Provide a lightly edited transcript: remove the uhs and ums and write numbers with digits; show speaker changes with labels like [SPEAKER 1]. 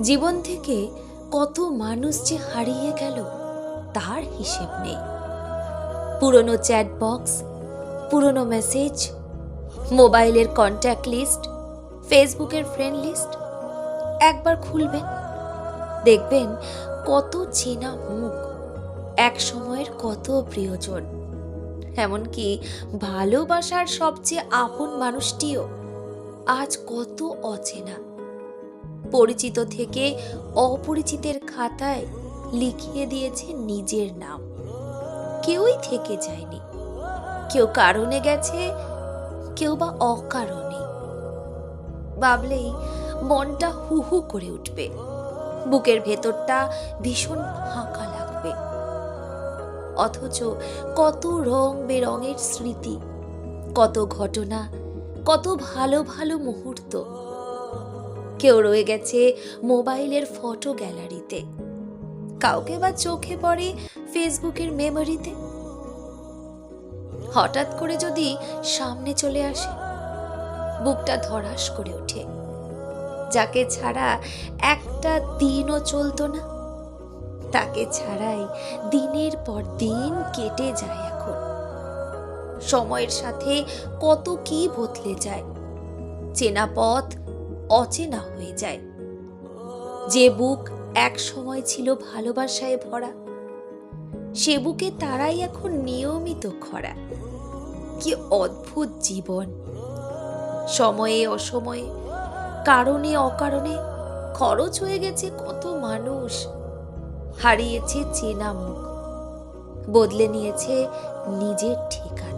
[SPEAKER 1] জীবন থেকে কত মানুষ যে হারিয়ে গেল তার হিসেব নেই। পুরনো চ্যাট বক্স, পুরনো মেসেজ, মোবাইলের কন্ট্যাক্ট লিস্ট, ফেসবুকের ফ্রেন্ড লিস্ট একবার খুলবেন, দেখবেন কত চেনা মুখ, এক সময়ের কত প্রিয়জন, এমনকি ভালোবাসার সবচেয়ে আপন মানুষটিও আজ কত অচেনা। পরিচিত থেকে অপরিচিতের খাতায় লিখিয়ে দিয়েছে নিজের নাম। কেউই থেকে যায়নি, কেউ কারণে গেছে, কেউ বা অকারণে। ভাবলেই মনটা হু হু করে উঠবে, বুকের ভেতরটা ভীষণ ফাঁকা লাগবে। অথচ কত রং বেরঙের স্মৃতি, কত ঘটনা, কত ভালো ভালো মুহূর্ত কেউ রয়ে গেছে মোবাইলের ফটো গ্যালারিতে, কাউকে বা চোখে পড়ে ফেসবুকের মেমোরিতে। হঠাৎ করে যদি সামনে চলে আসে, বুকটা ধড়াস করে ওঠে। যাকে ছাড়া একটা দিনও চলতো না, তাকে ছাড়াই দিনের পর দিন কেটে যায়। এখন সময়ের সাথে কত কি বদলে যায়, চেনা পথ অচেনা হয়ে যায়। যে বুক এক সময় ছিল ভালোবাসায় ভরা, সে বুকে তারাই এখন নিয়মিত খরা। কি অদ্ভুত জীবন! সময়ে অসময়ে, কারণে অকারণে খরচ হয়ে গেছে কত মানুষ, হারিয়েছে চেনা মুখ, বদলে নিয়েছে নিজের ঠিকানা।